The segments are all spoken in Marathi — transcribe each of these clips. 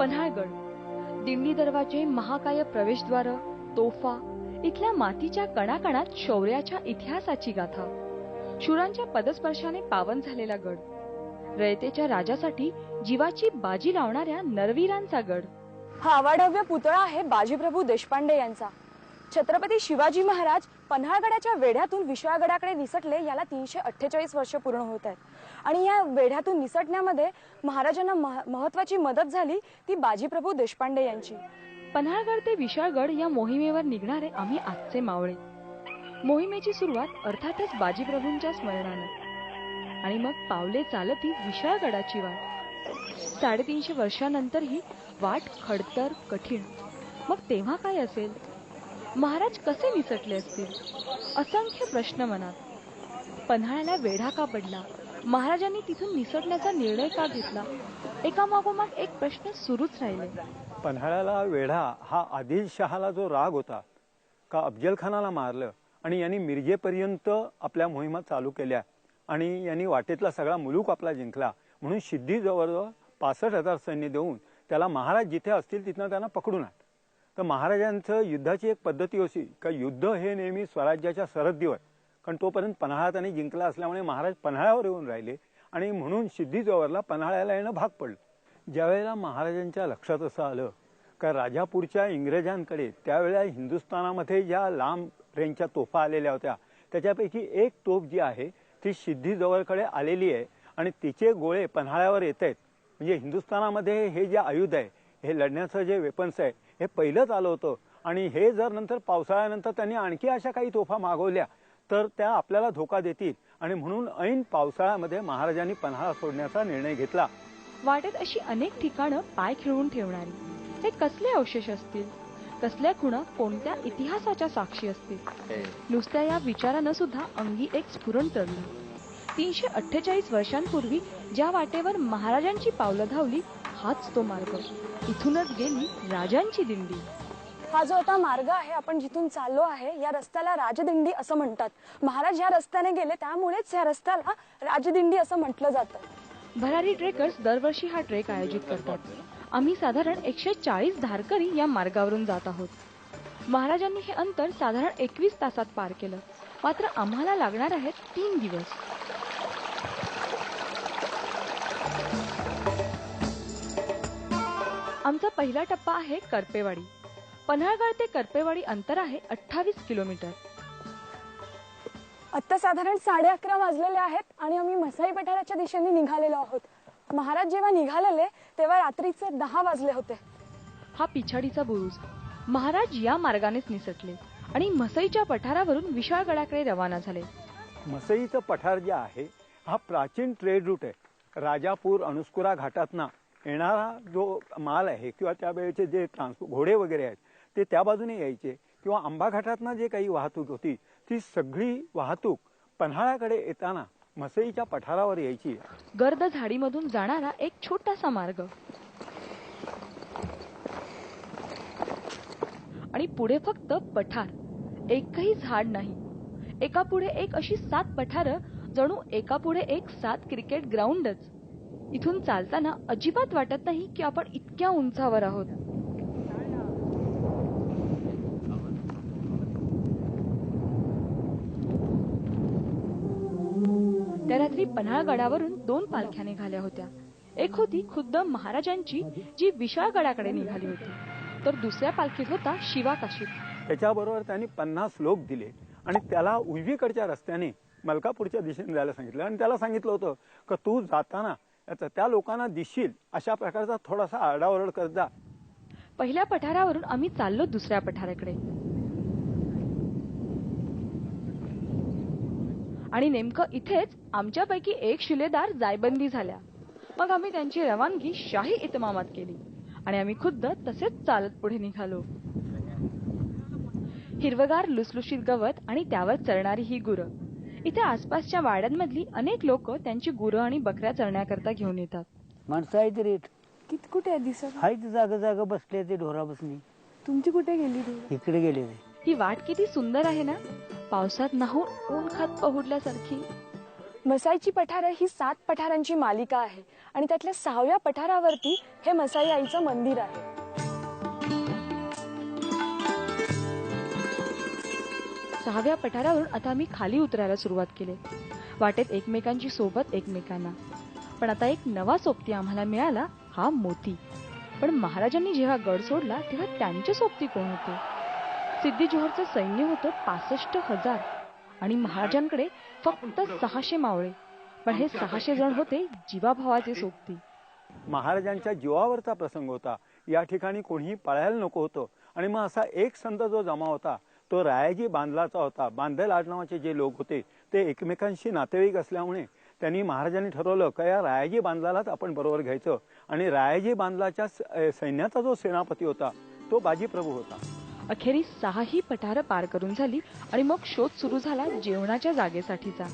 पन्हाळगड, दिंडी दरवाजे, महाकाय प्रवेशद्वार, तोफा, इथल्या मातीच्या कणाकणात शौर्याच्या इतिहासाची गाथा. शूरांच्या पदस्पर्शाने पावन झालेला गड, रयतेच्या राजासाठी जीवाची बाजी लावणाऱ्या नरवीरांचा गड. हा अवाढव्य पुतळा आहे बाजीप्रभू देशपांडे यांचा. छत्रपती शिवाजी महाराज पन्हाळगडाच्या वेढ्यातून विशाळगडाकडे निसटले याला 348 वर्ष पूर्ण होत आहेत. आणि या वेढ्यातून निसटण्यामध्ये महाराजांना महत्वाची मदत झाली ती बाजीप्रभू देशपांडे यांची. पन्हाळगड ते विशाळगड या मोहिमेवर निघणारे आम्ही आजचे मावळे. मोहिमेची सुरुवात अर्थातच बाजीप्रभूंच्या स्मरणानं आणि मग पावले चालती विशाळगडाची वाट. 350 वर्षांनंतर ही वाट खडतर, कठीण. मग तेव्हा काय असेल? महाराज कसे निसटले असतील? असंख्य प्रश्न मनात. पन्हाळ्याला वेढा का पडला? महाराजांनी तिथून निसटण्याचा निर्णय का घेतला? एकामागोमाग एक प्रश्न सुरूच राहिले. पन्हाळ्याला वेढा हा आदिलशहाला जो राग होता का अफजल खानाला मारलं आणि यांनी मिरजेपर्यंत आपल्या मोहिमा चालू केल्या आणि यांनी वाटेतला सगळा मुलूक आपला जिंकला म्हणून सिद्धी जवळजवळ 65,000 सैन्य देऊन त्याला महाराज जिथे असतील तिथनं त्यांना पकडून आण. तर महाराजांचं युद्धाची एक पद्धती होती का युद्ध हे नेहमी स्वराज्याच्या सरहद्दीवर, कारण तोपर्यंत पन्हाळा त्यांनी जिंकला असल्यामुळे महाराज पन्हाळ्यावर येऊन राहिले आणि म्हणून सिद्धीजवळला पन्हाळ्याला येणं भाग पडलं. ज्यावेळेला महाराजांच्या लक्षात असं आलं का राजापूरच्या इंग्रजांकडे त्यावेळेला हिंदुस्थानामध्ये ज्या लांब रेंजच्या तोफा आलेल्या होत्या त्याच्यापैकी एक तोफ जी आहे ती सिद्धीजवळकडे आलेली आहे आणि तिचे गोळे पन्हाळ्यावर येत आहेत. म्हणजे हिंदुस्थानामध्ये हे जे आयुध आहे, हे लढण्याचं जे वेपन्स आहे, हे पहिलंच आलं होतं आणि हे जर नंतर पावसाळ्यानंतर त्यांनी आणखी अशा काही तोफा मागवल्या तर त्या आपल्याला धोका देतील आणि म्हणून ऐन पावसाळ्यामध्ये महाराजांनी पन्हाळा सोडण्याचा निर्णय घेतला. वाटेत अशी अनेक ठिकाणं पाय खिळवून ठेवणारी, हे कसले अवशेष असतील? कसल्या खुणा कोणत्या इतिहासाच्या साक्षी असतील? नुसत्या या विचारानं सुद्धा अंगी एक स्फुरण चढलं. 348 वर्षांपूर्वी ज्या वाटेवर महाराजांची पावलं धावली हाच तो मार्ग. इथूनच गेली राजांची दिंडी. हा जो आता मार्ग आहे आपण जिथून चाललो आहे या रस्त्याला राजदिंडी असं म्हणतात. महाराज या रस्त्याने गेले त्यामुळेच या रस्त्याला राजदिंडी असं म्हटलं जातं. भरारी ट्रेकर्स दरवर्षी हा ट्रेक आयोजित करतात. आम्ही साधारण 140 धारकरी या मार्गावरून जात आहोत. महाराजांनी हे अंतर साधारण 21 तासात पार केलं. मात्र आम्हाला लागणार आहेत 3 दिवस. आमचा पहिला टप्पा आहे करपेवाडी. पन्हाळगड ते करपेवाडी अंतर आहे 28 किलोमीटर. आता साधारण 11:30 वाजलेले आहेत आणि आम्ही मसाई पठाराच्या दिशेने निघालेलो आहोत. महाराज जेव्हा निघालेले तेव्हा रात्रीचे 10 वाजले होते. हा पिछाडीचा बुरुज. महाराज या मार्गानेच निसटले आणि मसईच्या पठारावरून विशाळगडाकडे रवाना झाले. मसईचं पठार जे आहे हा प्राचीन ट्रेड रूट आहे. राजापूर अणुस्कुरा घाटातना येणारा जो माल आहे किंवा त्यावेळेचे जे घोडे वगैरे आहेत ते त्या बाजूने यायचे किंवा आंबा घाटातना जे काही वाहतूक होती ती सगळी वाहतूक पन्हाळ्याकडे येताना मसईच्या पठारावर यायची. गर्द झाडीमधून जाणारा एक छोटासा मार्ग आणि पुढे फक्त पठार, एकही झाड नाही. एका पुढे एक अशी 7 पठारं, जणू एका पुढे एक 7 क्रिकेट ग्राउंडच. इथून चालताना अजिबात वाटत नाही की आपण इतक्या उंचावर आहोत. त्या रात्री पन्हाळगडावरून 2 पालख्या निघाल्या होत्या. एक होती खुद्द महाराजांची जी विशाळगडाकडे निघाली होती, तर दुसऱ्या पालखीत होता शिवा काशीद. त्याच्याबरोबर त्यांनी 50 लोक दिले आणि त्याला उजवीकडच्या रस्त्याने मलकापूरच्या दिशेने जायला सांगितलं आणि त्याला सांगितलं होतं की तू जाताना त्या लोकांना दिसशील अशा प्रकारचा थोडासा आरडाओरड करत जा. पहिल्या पठारावरून आम्ही चाललो दुसऱ्या पठाराकडे आणि नेमकं इथेच आमच्यापैकी एक शिलेदार जायबंदी झाल्या. मग आम्ही त्यांची रवानगी शाही इतमामात केली आणि आम्ही खुद्द तसेच चालत पुढे निघालो. हिरवगार लुसलुशीत गवत आणि त्यावर चरणारी ही गुरं. इथे आसपासच्या वाड्यांमधली अनेक लोक त्यांची गुरं आणि बकऱ्या चरण्याकरता घेऊन येतात. माणसं आहेत रेट किती कुठे आहे दिसत? हाय जागा जागा बसले ते ढोरा बसणी. तुमची कुठे गेली? इकडे गेले. ही वाट किती सुंदर आहे ना, पावसात नाहून ऊन खात पहुडल्यासारखी. मसाईची पठारं ही 7 पठारांची मालिका आहे आणि त्यातल्या 6व्या पठारावरती हे मसाई आईचं मंदिर आहे. सहाव्या पठारावरून आता आम्ही खाली उतरायला सुरुवात केली. वाटेत एकमेकांची सोबत एकमेकांना. पण आता एक नवा सोबती आम्हाला मिळाला, हा मोती. पण महाराजांनी जेव्हा गड सोडला तेव्हा त्यांचे सोबती कोण होते? सिद्दी जोहरचं सैन्य होतं 65,000 आणि महाराजांकडे फक्त 600 मावळे. पण हे 600 जण होते जीवाभावाचे सोबती. महाराजांच्या जीवावरचा प्रसंग होता. या ठिकाणी कोणीही पळायला नको होतं. आणि मग असा एक संत जो जमा होता तो रायाजी बांधलाचा होता. बांधल आडनावाचे जे लोक होते ते एकमेकांशी नातेवाईक असल्यामुळे त्यांनी महाराजांनी ठरवलं का या रायाजी बांधलालाच आपण बरोबर घ्यायचं. आणि रायाजी बांधलाच्या सैन्याचा जो सेनापती होता तो बाजीप्रभू होता. अखेरीस 6ही पठारं पार करून झाली आणि मग शोध सुरू झाला जेवणाच्या जागेसाठीचा.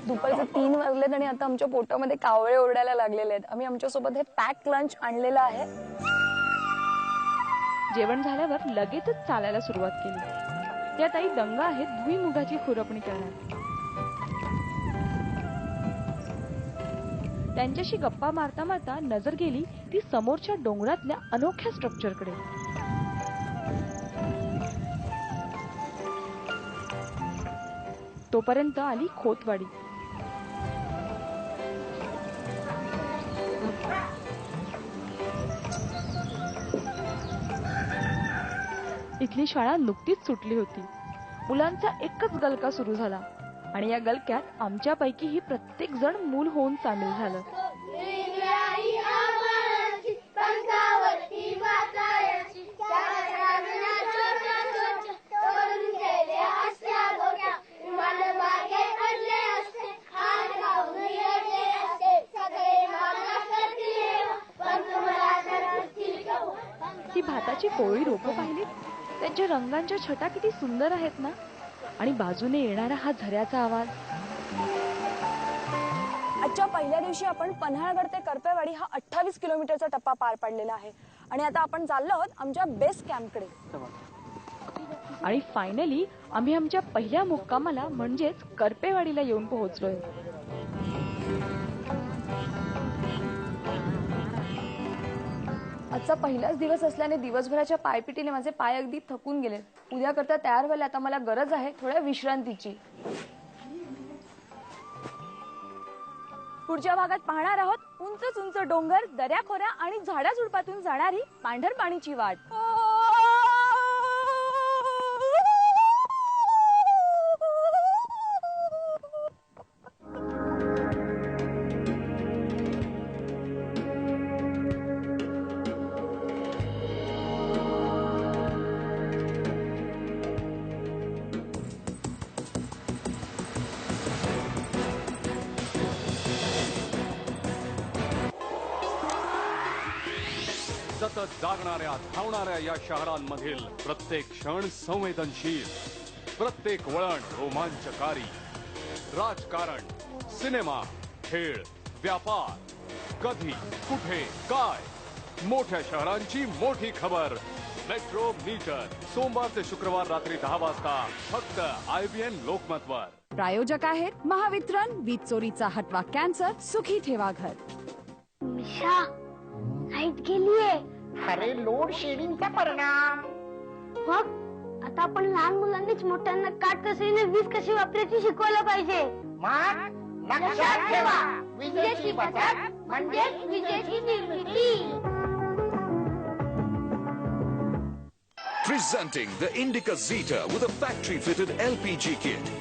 दुपारचे 3 वाजलेत आणि आता आमच्या पोटामध्ये कावळे ओरडायला लागलेले आहेत. आम्ही आमच्यासोबत हे पॅक लंच आणलेलं आहे. जेवण झाल्यावर लगेचच चालायला सुरुवात केली. या ताई दंग आहेत भुईमुगाची खुरपणी करणार. त्यांच्याशी गप्पा मारता मारता नजर गेली ती समोरच्या डोंगरातल्या अनोख्या स्ट्रक्चरकडे. तोपर्यंत आली खोतवाडी. इथली शाळा नुकतीच सुटली होती. मुलांचा एकच गलका सुरू झाला आणि या गलक्यात आमच्यापैकी प्रत्येक जण मूल होऊन सामील झालं. ही भाताची कोळी रोपं पाहिलीत? त्यांच्या रंगांच्या छटा किती सुंदर आहेत ना. आणि बाजूने येणारा हा झऱ्याचा आवाज. आजच्या पहिल्या दिवशी आपण पन्हाळगड ते करपेवाडी हा 28 किलोमीटरचा टप्पा पार पडलेला आहे आणि आता आपण चाललो आहोत आमच्या बेस कॅम्पकडे. आणि फायनली आम्ही आमच्या पहिल्या मुक्कामाला म्हणजेच करपेवाडीला येऊन पोहोचलोय. आजचा पहिलाच दिवस असल्याने दिवसभराच्या पायपिटीने माझे पाय अगदी थकून गेले. उद्या करता तयार व्हायला आता मला गरज आहे थोड्या विश्रांतीची. पुढच्या भागात पाहणार आहोत उंच उंच डोंगर, दऱ्याखोऱ्या आणि झाडाझुडपातून जाणारी पांढर पाणीची वाट. सतत जागणाऱ्या धावणाऱ्या या शहरांमधील प्रत्येक क्षण संवेदनशील, प्रत्येक वळण रोमांचकारी. राजकारण, सिनेमा, खेळ, व्यापार, कधी, कुठे, काय, मोठ्या शहरांची मोठी खबर. मेट्रो मीटर सोमवार ते शुक्रवार रात्री 10 वाजता फक्त IBN लोकमतवर. प्रायोजक आहेत महावितरण, वीज चोरीचा हटवा कॅन्सर, सुखी ठेवा घर. मिशा लाईट गेलीये. अरे लोड शेडिंगचा परिणाम. मग आता आपण लहान मुलांनीच मोठ्यांना काटकसरीने वीज कशी वापरायची शिकवायला पाहिजे. मग लक्षात ठेवा, विजेची बचत म्हणजे विजेची निर्मिती. Presenting the Indica Zeta with a factory-fitted LPG kit.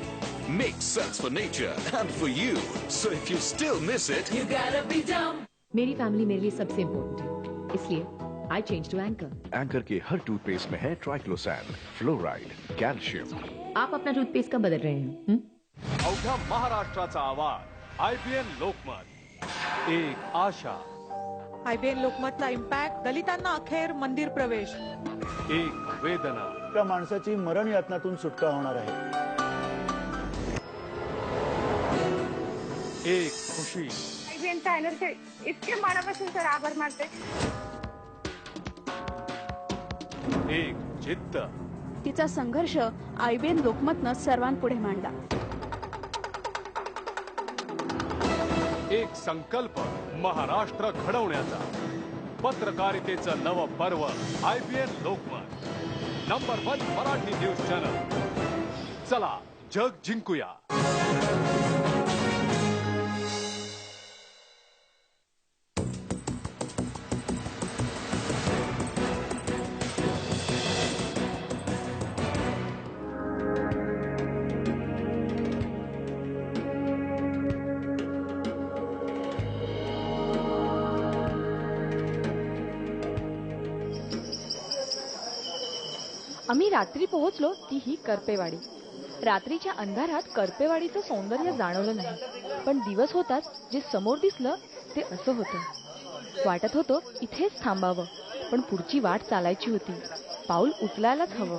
Makes sense for nature and for you. So if you still miss it, you gotta be dumb. मेरी फैमिली मेरे लिए सबसे इम्पोर्टेंट है, इसलिए I change to Anchor. Anchor के हर टूथपेस्ट में है ट्राइक्लोसैन, फ्लोराइड, कैल्शियम. आप अपना टूथपेस्ट कब बदल रहे हैं? अवघ्या महाराष्ट्राचा आवाज IBN लोकमत. एक आशा. IBN लोकमतचा impact. दलितांना अखेर मंदिर प्रवेश. एक वेदना. त्या माणसाची मरण यातनातून सुटका होणार आहे. एक खुशी. IBN चॅनलचे इतके मनापासून सर आभार मानते. एक जिद्द. तिचा संघर्ष IBN लोकमतनं सर्वांपुढे मांडला. एक संकल्प महाराष्ट्र घडवण्याचा, पत्रकारितेचं नव पर्व IBN Lokmat, number 1 Marathi news channel. चला जग जिंकूया. आम्ही रात्री पोहोचलो तीही करपेवाडी. रात्रीच्या अंधारात करपेवाडीचं सौंदर्य जाणवलं नाही, पण दिवस होताच जे समोर दिसलं ते असं होतं. वाटत होतं इथेच थांबावं, पण पुढची वाट चालायची होती. पाऊल उचलायलाच हवं.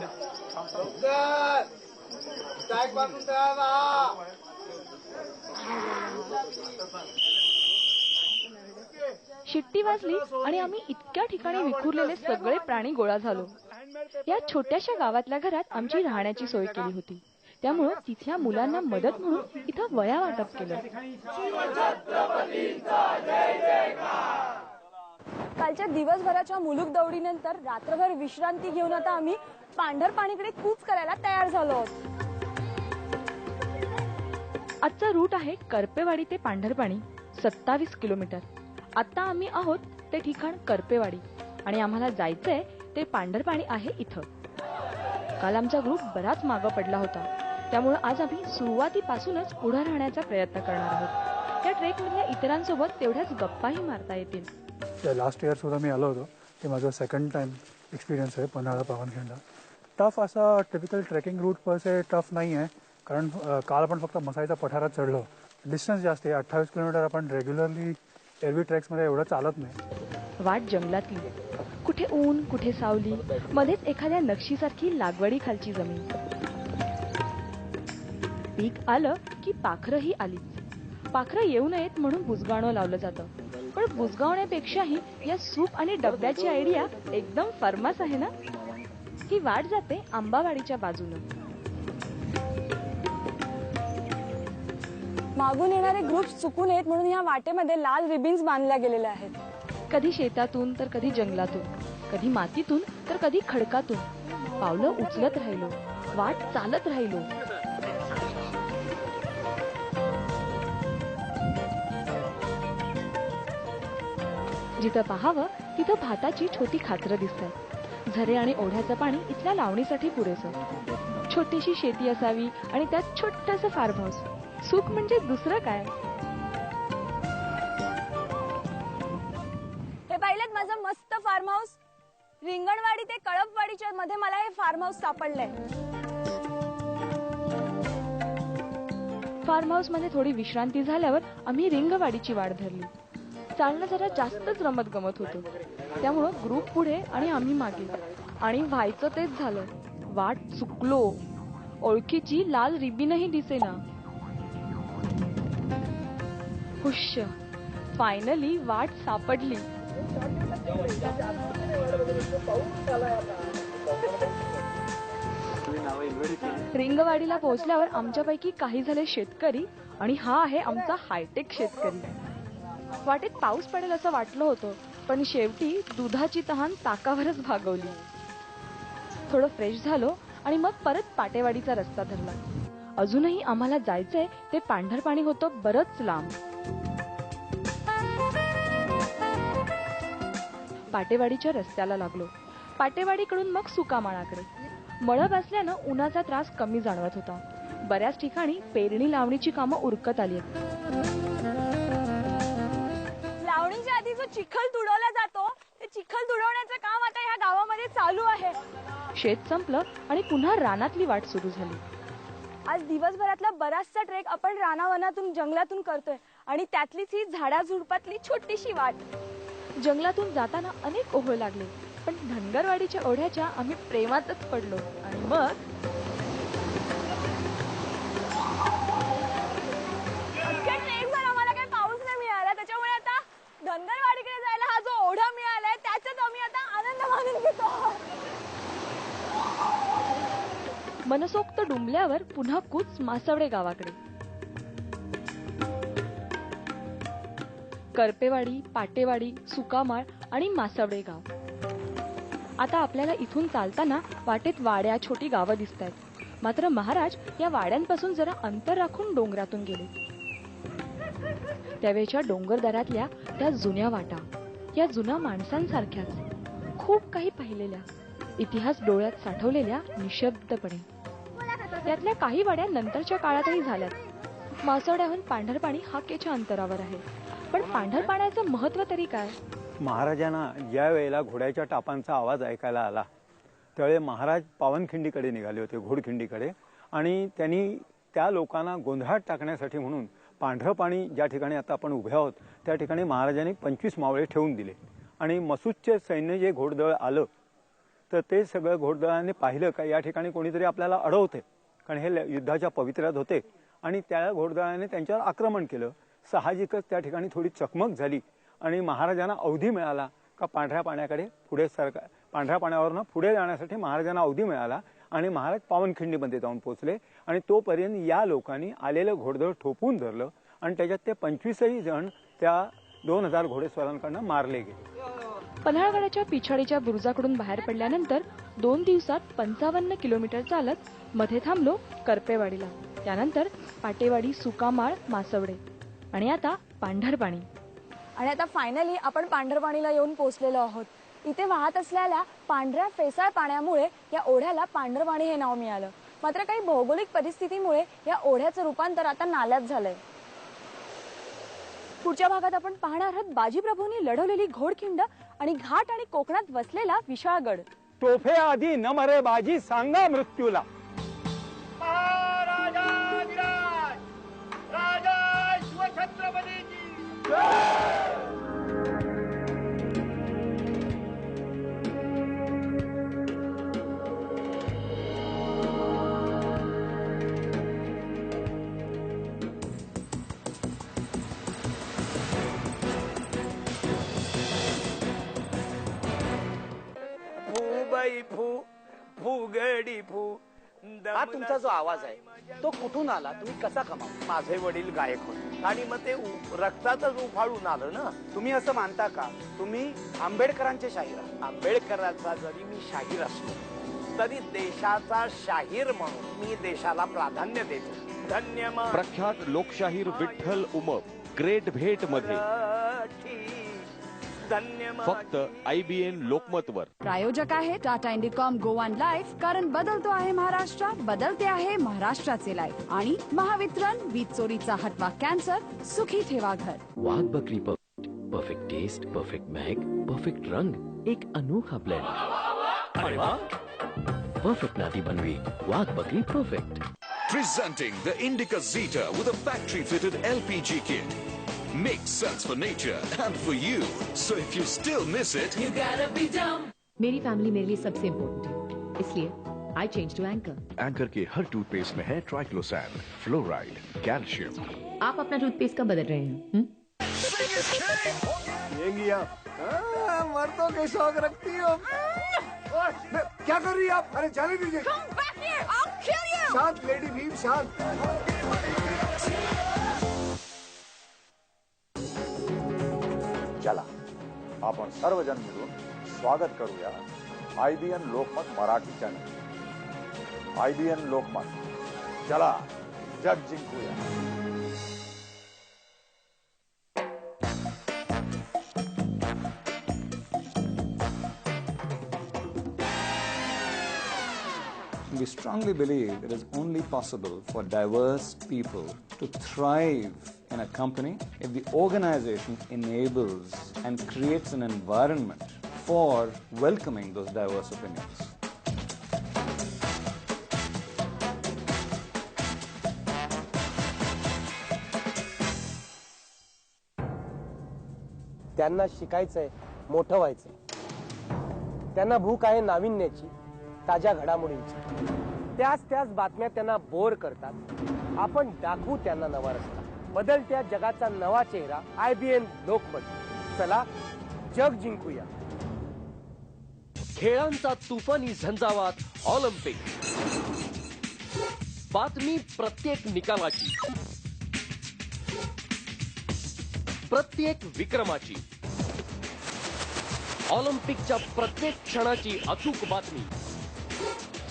शिट्टी वाजली आणि आम्ही इतक्या ठिकाणी विखुरलेले सगळे प्राणी गोळा झालो. या छोट्याशा गावातल्या घरात आमची राहण्याची सोय केली होती, त्यामुळं तिथल्या मुलांना मदत म्हणून इथं वया वाटप केलं. कालच्या दिवसभराच्या मुलूक दौडीनंतर रात्रभर विश्रांती घेऊन आता आम्ही पांढरपाणीकडे कूच करायला तयार झालो आहोत. आजचा रूट आहे करपेवाडी ते पांढरपाणी, 27 किलोमीटर. आता आम्ही आहोत ते ठिकाण करपेवाडी आणि आम्हाला जायचंय ते पांढरपाणी आहे इथं. काल आमचा ग्रुप बराच मागं पडला होता, त्यामुळे आज आम्ही सुरुवातीपासूनच पुढे राहण्याचा प्रयत्न करणार आहोत. या ट्रेकमधल्या इतरांसोबत तेवढ्याच गप्पाही मारता येतील. लास्ट इयर सुद्धा मी आलो होतो, ते माझं सेकंड टाइम एक्सपिरियन्स आहे पन्हाळा पावनखिंडला. टफ असा टिपिकल ट्रेकिंग रूट पर से टफ नाही आहे, कारण काल आपण फक्त मसाईचा पठारात चढलो. डिस्टन्स जास्त आहे, 28 किलोमीटर. आपण रेग्युलरली एरवी ट्रेक्समध्ये एवढं चालत नाही. वाट जंगलातली, कुठे ऊन कुठे सावली, मध्येच एखाद्या नक्षीसारखी लागवडी खालची जमीन. पीक आलं की पाखरंही आलीच. पाखरं येऊ नयेत म्हणून बुजगावणं लावलं जातं, पण बुजगावण्यापेक्षाही या सूप आणि डब्याची आयडिया एकदम फर्मास आहे ना. ही वाट जाते आंबावाडीच्या बाजूनं. मागून येणारे ग्रुप चुकून येत म्हणून या वाटेमध्ये लाल रिबिन्स बांधल्या गेलेल्या आहेत. कधी शेतातून तर कधी जंगलातून, कधी मातीतून तर कधी खडकातून. पावलं उचलत राहिलो, वाट चालत राहिलो. जिथं पाहावं तिथं भाताची छोटी खाचरं दिसतात. झरे आणि ओढ्याचं पाणी इथल्या लावणीसाठी पुरेसं. छोटीशी शेती असावी आणि त्यात छोटंसं फार्म हाऊस. सुख म्हणजे दुसरं काय. हे पाहिलं माझं मस्त फार्म हाऊस. रिंगणवाडी ते कळपवाडीच्या मध्ये मला हे फार्म हाऊस सापडलंय. फार्म हाऊस मध्ये थोडी विश्रांती झाल्यावर आम्ही रिंगवाडीची वाट धरली. चालणं जरा जास्तच रमत गमत होतं, त्यामुळं ग्रुप पुढे आणि आम्ही मागे. आणि व्हायचं तेच झालं. वाट चुकलो. ओळखीची लाल रिबीनही दिसेना. हुश्श, फायनली वाट सापडली. रिंगवाडीला पोहोचल्यावर आमच्यापैकी काही झाले शेतकरी आणि हा आहे आमचा हायटेक शेतकरी. वाटेत पाऊस पडेल असं वाटलं होतं, पण शेवटी दुधाची तहान ताकावरच भागवली. थोडं फ्रेश झालो आणि मग परत पाटेवाडीचा रस्ता धरला. अजूनही आम्हाला जायचंय ते पांढरपाणी होतं बरंच लांब. पाटेवाडीच्या रस्त्याला लागलो. पाटेवाडीकडून मग सुकामाळाकडे. मळब असल्यानं उन्हाचा त्रास कमी जाणवत होता. बऱ्याच ठिकाणी पेरणी लावणीची कामं उरकत आली आहेत. लावणीच्या आधी जो चिखल तुडवला जातो, ते चिखल तुडवण्याचं काम आता ह्या गावामध्ये चालू आहे. शेत संपलं आणि पुन्हा रानातली वाट सुरू झाली. आज दिवसभरातला बराचसा ट्रेक आपण रानावनातून जंगलातून करतोय आणि त्यातलीच ही झाडाझुडपातली छोटीशी वाट. जंगलातून जाताना अनेक ओहोळ लागले, पण धनगरवाडीच्या ओढ्याच्या आम्ही प्रेमातच पडलो. आणि मग ट्रेकवर आम्हाला काही पाऊस नाही मिळाला, त्याच्यामुळे आता धनगरवाडीकडे जायला हा जो ओढा मिळालाय त्याच्यात आम्ही आता आनंद मानून घेतो. मनसोक्त डुंबल्यावर पुन्हा कूच मासवडे गावाकडे. करपेवाडी, पाटेवाडी, सुकामाळ आणि मासवडे गाव. आता आपल्याला इथून चालताना वाटेत वाड्या, छोटी गावं दिसतायत. मात्र महाराज या वाड्यांपासून जरा अंतर राखून डोंगरातून गेले. त्यावेळच्या डोंगरदऱ्यातल्या त्या जुन्या वाटा, या जुन्या माणसांसारख्याच खूप काही पाहिलेल्या, इतिहास डोळ्यात साठवलेल्या निशब्दपणे. यातल्या काही वाड्या नंतरच्या काळातही झाल्यात. मासवड्याहून पांढरपाणी हाकेच्या अंतरावर आहे. पण पांढरपाण्याचं महत्व तरी काय? महाराजांना ज्या वेळेला घोड्याच्या टापांचा आवाज ऐकायला आला त्यावेळी महाराज पावनखिंडीकडे निघाले होते, घोडखिंडीकडे. आणि त्यांनी त्या लोकांना गोंधळात टाकण्यासाठी म्हणून पांढरं पाणी ज्या ठिकाणी आता आपण उभे आहोत त्या ठिकाणी महाराजांनी 25 मावळे ठेवून दिले. आणि मसूदचे सैन्य जे घोडदळ आलं तर ते सगळं घोडदळाने पाहिलं का या ठिकाणी कोणीतरी आपल्याला अडवते, कारण हे युद्धाच्या पवित्र्यात होते. आणि त्या घोडदळाने त्यांच्यावर आक्रमण केलं. साहजिकच त्या ठिकाणी थोडी चकमक झाली आणि महाराजांना अवधी मिळाला का पांढऱ्या पाण्याकडे पुढे पांढऱ्या पाण्यावरनं पुढे जाण्यासाठी महाराजांना अवधी मिळाला. आणि महाराज पावनखिंडीमध्ये जाऊन पोहोचले. आणि तोपर्यंत या लोकांनी आलेलं घोडदळ ठोपून धरलं आणि त्याच्यात ते 25ही जण त्या 2000 घोडेस्वारांकडनं मारले गेले. पन्हाळगडाच्या पिछाडीच्या बुरुजाकडून बाहेर पडल्यानंतर 2 दिवसात 55 किलोमीटर चालत मध्ये थांबलो करपेवाडीला. त्यानंतर पाटेवाडी, सुकामाळ, मासवडे आणि आता पांढरपाणी. आणि आता फायनली आपण पांढरपाणीला येऊन पोहोचलेलो आहोत. इथे वाहत असलेल्या पांढऱ्या फेसाळ पाण्यामुळे या ओढ्याला पांढरपाणी हे नाव मिळालं. मात्र काही भौगोलिक परिस्थितीमुळे या ओढ्याचं रूपांतर आता नाल्यात झालंय. पुढच्या भागात आपण पाहणार आहोत बाजीप्रभूंनी लढवलेली घोडखिंड आणि घाट आणि कोकणात वसलेला विशाळगड. तोफे आधी न मरे बाजी, सांगा मृत्यूला. फुगडी फू. हा तुमचा जो आवाज आहे तो कुठून आला, तुम्ही कसा कमावला? माझे वडील गायक होते आणि मग ते रक्तातच उफाळून आलं ना. तुम्ही असं मानता का तुम्ही आंबेडकरांचे शाहीर आहात? आंबेडकरांचा जरी मी शाहीर असलो तरी देशाचा शाहीर म्हणून मी देशाला प्राधान्य देतो. धन्यवाद. प्रख्यात लोकशाहीर विठ्ठल उमप ग्रेट भेट मध्ये फक्त IBN लोकमतवर. प्रायोजक आहे टाटा इंडिकॉम गोवन लाईफ, कारण बदलतो आहे महाराष्ट्र, बदलते आहे महाराष्ट्राचे लाईफ. आणि महावितरण, वीज चोरीचा हटवा कॅन्सर, सुखी ठेवा घर. Wagh Bakri perfect taste, perfect महक, परफेक्ट रंग, एक अनोखा ब्लेंड. अरे वाह! Perfect Nati Banwi Wagh Bakri perfect. Presenting the Indica Zeta with a factory-fitted LPG kit. Makes sense for nature and for you. So if you still miss it, you gotta be dumb. मेरी फैमिली मेरे लिए सबसे इम्पोर्टेंट है, इसलिए I change to Anchor. Anchor के हर टूथपेस्ट में है ट्राइक्लोसैन, फ्लोराइड, कैल्शियम. आप अपना टूथपेस्ट कब बदल रहे हैं? मर्दों के शौक रखती हो. क्या कर रही है आप? अरे जाने दीजिए. Come back here, I'll kill you. शांत लेडी भीम, शांत. चला आपण सर्वजण मिळून स्वागत करूया IBN Lokmat Marathi channel. IBN Lokmat, चला जग जिंकूया. We strongly believe it is only possible for diverse people to thrive in a company if the organization enables and creates an environment for welcoming those diverse opinions. त्यांना शिकायचंय, मोठं व्हायचंय. त्यांना भूक आहे नाविन्याची, ताज्या घडामोडींची. त्याच बातम्या त्यांना बोर करतात. आपण दाखवू त्यांना नवा रस्ता, बदलत्या जगाचा नवा चेहरा. IBN लोकमत, चला जग जिंकूया. खेळांचा तुफानी झंझावात ऑलिम्पिक. बातमी प्रत्येक निकालाची, प्रत्येक विक्रमाची, ऑलिम्पिकच्या प्रत्येक क्षणाची अचूक बातमी.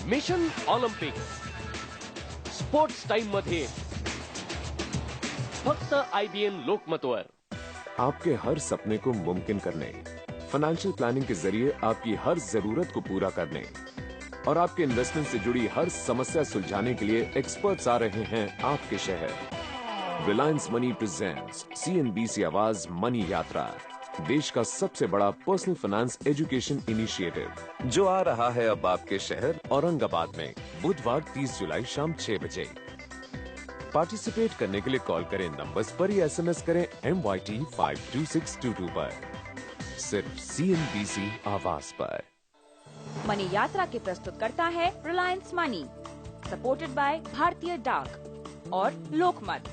मिशन ऑलिम्पिक स्पोर्ट्स टाइम मध्ये फक्त IBN लोकमतवर. आपके हर सपने को मुमकिन करने, फाइनेंशियल प्लानिंग के जरिए आपकी हर जरूरत को पूरा करने और आपके इन्वेस्टमेंट से जुड़ी हर समस्या सुलझाने के लिए एक्सपर्ट्स आ रहे हैं आपके शहर. रिलायंस मनी प्रेजेंट्स CNBC आवाज मनी यात्रा, देश का सबसे बड़ा पर्सनल फाइनेंस एजुकेशन इनिशिएटिव, जो आ रहा है अब आपके शहर औरंगाबाद में बुधवार 30 जुलाई शाम 6 बजे. पार्टिसिपेट करने के लिए कॉल करें नंबर्स पर या SMS करें MYT 52622 पर, सिर्फ CNBC आवाज पर. मनी यात्रा के प्रस्तुत करता है रिलायंस मनी, सपोर्टेड बाय भारतीय डाक और लोकमत.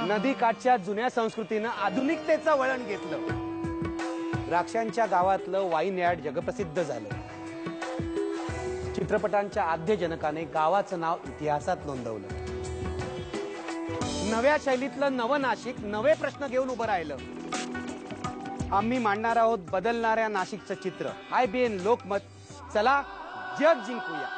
नदी काठच्या जुन्या संस्कृतीनं आधुनिकतेचं वळण घेतलं. द्राक्षांच्या गावातलं वाईन यार्ड जगप्रसिद्ध झालं. चित्रपटांच्या आद्यजनकाने गावाचं नाव इतिहासात नोंदवलं. नव्या शैलीतलं नवं नाशिक नवे प्रश्न घेऊन उभं राहिलं. आम्ही मांडणार आहोत बदलणाऱ्या नाशिकचं चित्र. IBN लोकमत, चला जग जिंकूया.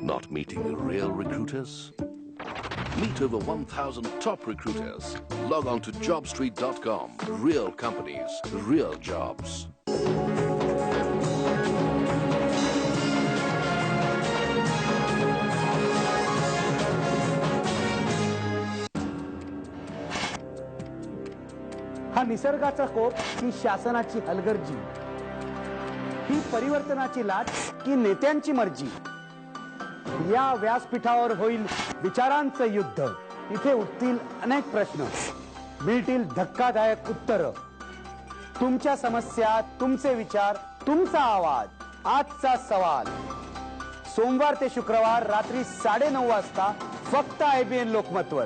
Not meeting the real recruiters? Meet over 1,000 top recruiters. Log on to jobstreet.com. Real companies, real jobs. हा निसर्गाचा कोप की शासनाची हलगर्जी, ही परिवर्तनाची लाट की नेत्यांची मर्जी. या व्यासपीठावर होईल विचारांचं युद्ध. इथे उठतील अनेक प्रश्न, मिळतील धक्कादायक उत्तर. तुमच्या समस्या, तुमचे विचार, तुमचा आवाज. आजचा सवाल सोमवार ते शुक्रवार रात्री 9:30 वाजता फक्त IBN लोकमतवर.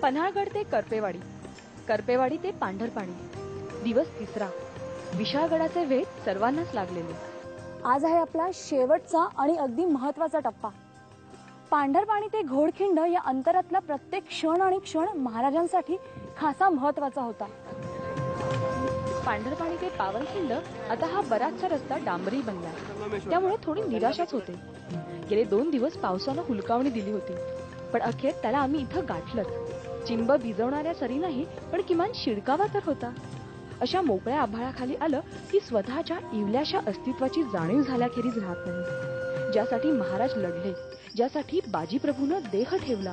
पन्हाळगड ते करपेवाडी, करपेवाडी ते पांढरपाणी. दिवस 3रा. विशाळगडाचे वेध सर्वांनाच लागलेले. आज आहे आपला शेवटचा आणि अगदी महत्वाचा टप्पा. पांढरपाणी ते घोडखिंड या अंतरातला प्रत्येक क्षण आणि क्षण महाराजांसाठी खासा महत्वाचा होता. पांढरपाणी ते पावनखिंड आता हा बराचसा रस्ता डांबरी बनला, त्यामुळे थोडी निराशाच होते. गेले 2 दिवस पावसानं हुलकावणी दिली होती, पण अखेर त्याला आम्ही इथं गाठलं. चिंब भिजवणाऱ्या सरी नाही, पण किमान शिडकावा तर होता. अशा मोकळ्या आभाळाखाली आलं की स्वतःच्या इवल्याशा अस्तित्वाची जाणीव झाल्याखेरीज राहत नाही. ज्यासाठी महाराज लढले, ज्यासाठी बाजीप्रभूनं देह ठेवला,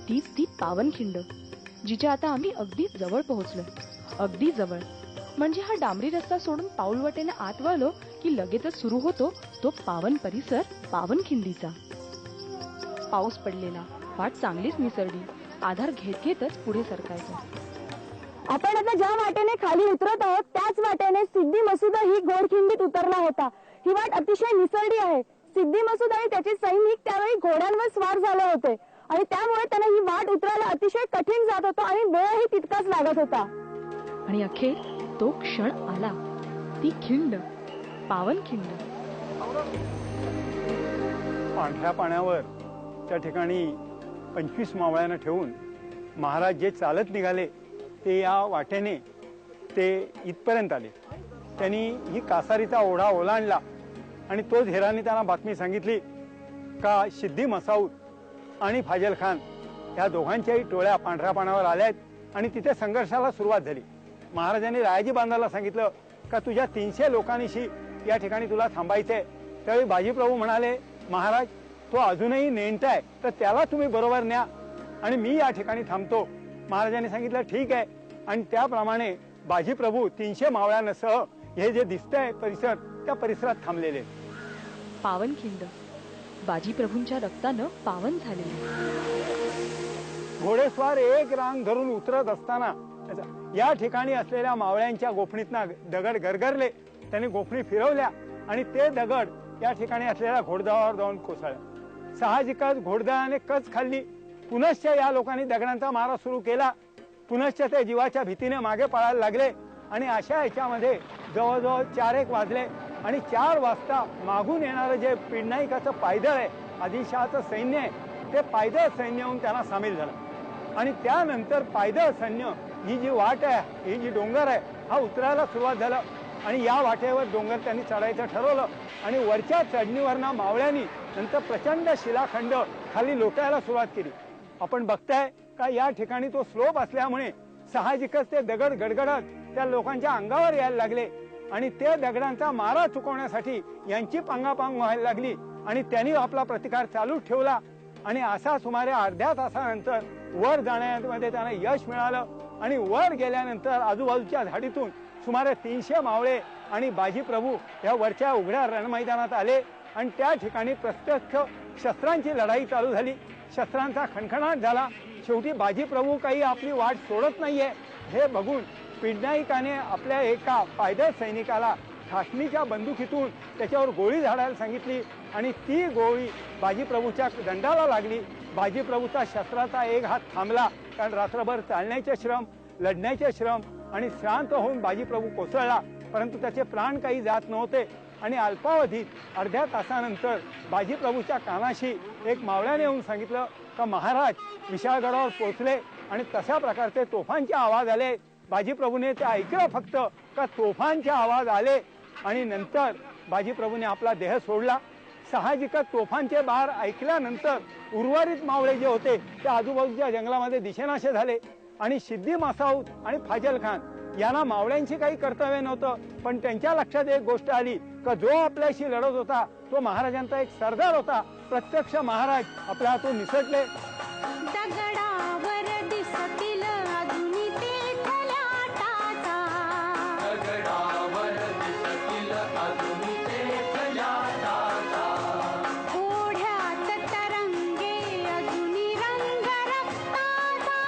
तीच ती पावनखिंड, जिच्या आता आम्ही अगदी जवळ पोहोचलो. अगदी जवळ म्हणजे हा डांबरी रस्ता सोडून पाऊलवाटेने आत वळलो की लगेचच सुरू होतो तो पावन परिसर पावनखिंडीचा. पाऊस पडलेला, वाट चांगलीच निसरली. आधार घेत घेतच पुढे सरकायचं. आपण आता ज्या वाटेने खाली उतरत आहोत त्याच वाटेने सिद्धी मसूद ही घोडखिंडीत उतरला होता. ही वाट अतिशय निसरडी आहे. सिद्धी मसूद आणि त्याचे सैनिक त्यावेळी घोड्यांवर स्वार झाले होते आणि त्यामुळे त्यांना ही वाट उतरायला अतिशय कठीण जात होतं आणि वेळही तितकाच लागत होता. आणि अखेर तो क्षण आला. ती खिंड, पावनखिंड. पांढऱ्या पाण्यावर त्या ठिकाणी 25 मावळ्यांना ठेवून महाराज जे चालत निघाले ते या वाटेने ते इथपर्यंत आले. त्यांनी ही कासारीचा ओढा ओलांडला आणि तोच हेराने त्यांना बातमी सांगितली का सिद्धी मसाऊद आणि फाजल खान या दोघांच्याही टोळ्या पांढऱ्या पाण्यावर आल्यात आणि तिथे संघर्षाला सुरुवात झाली. महाराजांनी रायाजी बांधाला सांगितलं का तुझ्या 300 लोकांनीशी या ठिकाणी तुला थांबायचंय. त्यावेळी बाजीप्रभू म्हणाले, महाराज तो अजूनही नेणताय तर त्याला तुम्ही बरोबर न्या आणि मी या ठिकाणी थांबतो. महाराजांनी सांगितलं ठीक आहे. आणि त्याप्रमाणे बाजीप्रभू 300 मावळ्यांसह हे जे दिसतंय परिसर त्या परिसरात थांबलेले. पावनखिंड बाजीप्रभूंच्या रक्तानं पावन झालेली. घोडेस्वार एक रांग धरून उतरत असताना या ठिकाणी असलेल्या मावळ्यांच्या गोफणीतनं दगड गरगरले. त्यांनी गोफणी फिरवल्या आणि ते दगड या ठिकाणी असलेल्या घोडदळावर जाऊन कोसळले. साहजिकच घोडदळाने कच खाल्ली. पुनश्च या लोकांनी दगडांचा मारा सुरू केला. पुनश्च ते जीवाच्या भीतीने मागे पळायला लागले आणि अशा याच्यामध्ये जवळजवळ 4-1 वाजले आणि 4 वाजता मागून येणारं जे पिडनाईकाचं पायदळ आहे, आदिलशहाचं सैन्य आहे, ते पायदळ सैन्य येऊन त्यांना सामील झालं. आणि त्यानंतर पायदळ सैन्य ही जी वाट आहे, ही जी डोंगर आहे, हा उतरायला सुरुवात झालं आणि या वाटेवर डोंगर त्यांनी चढायचं ठरवलं. आणि वरच्या चढणीवरनं मावळ्यांनी नंतर प्रचंड शिलाखंड खाली लोटायला सुरुवात केली. आपण बघताय का या ठिकाणी तो स्लोप असल्यामुळे साहजिकच ते दगड गडगडत त्या लोकांच्या अंगावर यायला लागले आणि ते दगडांचा मारा चुकवण्यासाठी यांची पांगापांग व्हायला लागली आणि त्यांनी आपला प्रतिकार चालू ठेवला. आणि असा सुमारे अर्ध्या तासानंतर वर जाण्यामध्ये त्यांना यश मिळालं. आणि वर गेल्यानंतर आजूबाजूच्या झाडीतून सुमारे 300 मावळे आणि बाजीप्रभू या वरच्या उघड्या रणमैदानात आले आणि त्या ठिकाणी प्रत्यक्ष शस्त्रांची लढाई चालू झाली. शस्त्रांचा खणखणाट झाला. शेवटी बाजीप्रभू काही आपली वाट सोडत नाहीये हे बघून पिडनाईकाने आपल्या एका पायदळ सैनिकाला खासणीच्या बंदुकीतून त्याच्यावर गोळी झाडायला सांगितली आणि ती गोळी बाजीप्रभूच्या दंडाला लागली. बाजीप्रभूचा शस्त्राचा एक हात थांबला, कारण रात्रभर चालण्याचे श्रम, लढण्याचे श्रम आणि श्रांत होऊन बाजीप्रभू कोसळला. परंतु त्याचे प्राण काही जात नव्हते आणि अल्पावधीत अर्ध्या तासानंतर बाजीप्रभूच्या कानाशी एक मावळ्याने येऊन सांगितलं का महाराज विशाळगडावर पोहोचले आणि तशा प्रकारचे तोफांचे आवाज आले. बाजीप्रभूने ते ऐकलं फक्त का तोफांचे आवाज आले आणि नंतर बाजीप्रभूने आपला देह सोडला. साहजिकच तोफांचे बार ऐकल्यानंतर उर्वरित मावळे जे होते ते आजूबाजूच्या जंगलामध्ये दिसेनासे झाले आणि सिद्दी मासाऊद आणि फाजल खान यांना मावळ्यांशी काही कर्तव्य नव्हतं. पण त्यांच्या लक्षात एक गोष्ट आली का जो आपल्याशी लढत होता तो महाराजांचा एक सरदार होता. प्रत्यक्ष महाराज आपल्या हातून निसटले. दगडावर दिसतील अजूनी ते फलाटाचा, दगडावर दिसतील अजूनी ते फलाटाचा, ओढ्यात तरंगे अजूनी रंग रक्ताचा,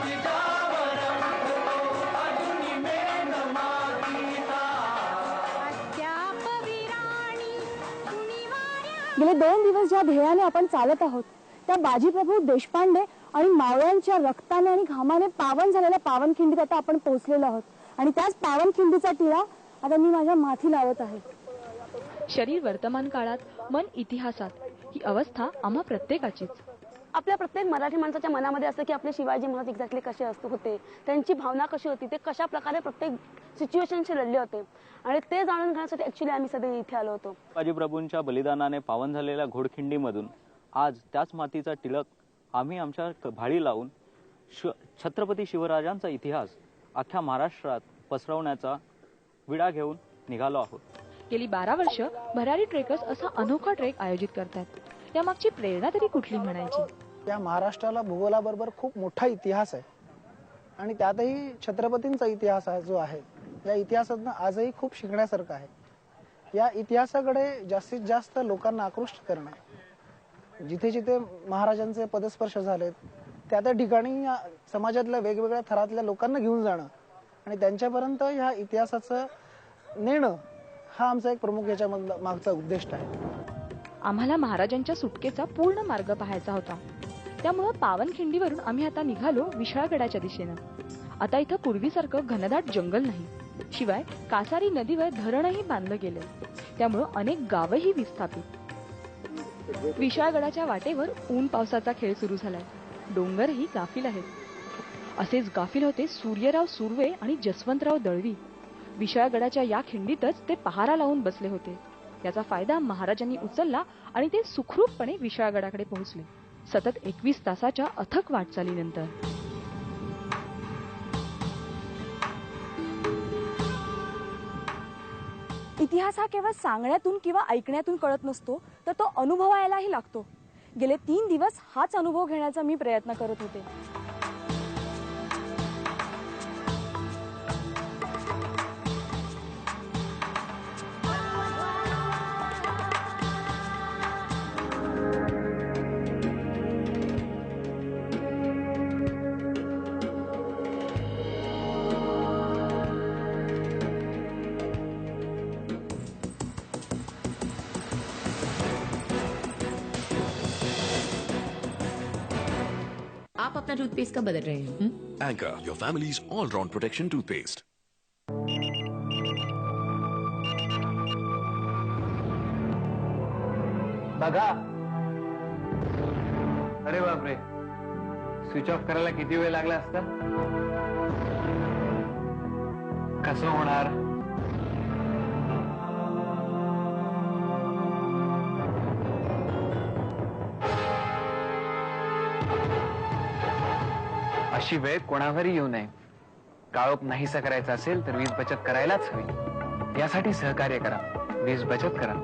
तिच्यावर उठतो अजूनी मेघ मातीचा, अद्याप विराणी कुणी वाऱ्या. गेले 2 दिवस ज्या ध्येयाने आपण चालत आहोत त्या बाजीप्रभू देशपांडे आणि मावळ्यांच्या रक्ताने आणि घामाने पावन झालेल्या पावनखिंडीत आता आपण पोहोचलेलो आहोत. आणि त्याच पावनखिंडीचा टिळा आता मी माझ्या माथी लावत आहे. शरीर वर्तमान काळात, मन इतिहासात, ही अवस्था आम्हा प्रत्येकाचीच. आपल्या प्रत्येक मराठी माणसाच्या मनामध्ये असतं की आपले शिवाजी महाराज एक्झॅक्टली कसे होते, त्यांची भावना कशी होती, ते कशा प्रकारे प्रत्येक सिच्युएशनशी लढले होते आणि ते जाणून घेण्यासाठी ऍक्च्युली आम्ही सगळे इथे आलो होतो. बाजीप्रभूंच्या बलिदानाने पावन झालेल्या घोडखिंडीमधून आज त्याच मातीचा टिळक आम्ही आमच्या भाळी लावून छत्रपती शिवराजांचा इतिहास अख्ख्या महाराष्ट्रात पसरवण्याचा विडा घेऊन निघालो आहोत. गेली 12 वर्ष भरारी ट्रेकर्स असा अनोखा ट्रेक आयोजित करतात. त्यामागची प्रेरणा तरी कुठली म्हणायची? या महाराष्ट्राला भूगोलाबरोबर खूप मोठा इतिहास आहे आणि त्यातही छत्रपतींचा इतिहास जो आहे या इतिहासातनं आजही खूप शिकण्यासारखं आहे. या इतिहासाकडे जास्तीत जास्त लोकांना आकृष्ट करणं, जिथे जिथे महाराजांचे पदस्पर्श झालेत त्या त्या ठिकाणी समाजातल्या वेगवेगळ्या थरातल्या लोकांना घेऊन जाणं आणि त्यांच्यापर्यंत ह्या इतिहासाचं नेणं हा आमचा एक प्रमुख याच्या मागचा उद्दिष्ट आहे. आम्हाला महाराजांच्या सुटकेचा पूर्ण मार्ग पाहायचा होता. त्यामुळे पावनखिंडीवरून आम्ही आता निघालो विशाळगडाच्या दिशेनं. आता इथं पूर्वीसारखं घनदाट जंगल नाही, शिवाय कासारी नदीवर धरणही बांधलं गेलं. त्यामुळं अनेक गावही विस्थापित. विशाळगडाच्या वाटेवर ऊन पावसाचा खेळ सुरू झालाय. डोंगरही गाफील आहेत. असेच गाफील होते सूर्यराव सुर्वे आणि जसवंतराव दळवी. विशाळगडाच्या या खिंडीतच ते पहारा लावून बसले होते. याचा फायदा महाराजांनी उचलला आणि ते सुखरूपपणे विशाळगडाकडे पोहोचले. सतत 21 तासाच्या अथक वाटचालीनंतर इतिहास हा केवळ सांगण्यातून किंवा ऐकण्यातून कळत नसतो, तर तो अनुभवायलाही लागतो. गेले 3 दिवस हाच अनुभव घेण्याचा मी प्रयत्न करत होते. आप अपना टूथपेस्ट कब बदल रहे हैं? Anchor, your family's all-round protection toothpaste. बघा. अरे बापरे, स्विच ऑफ करायला किती वेळ लागला असता? कसं होणार? अशी वेळ कोणावरही येऊ नये. काळोख नाहीसा करायचा असेल तर वीज बचत करायलाच हवी. यासाठी सहकार्य करा, वीज बचत करा.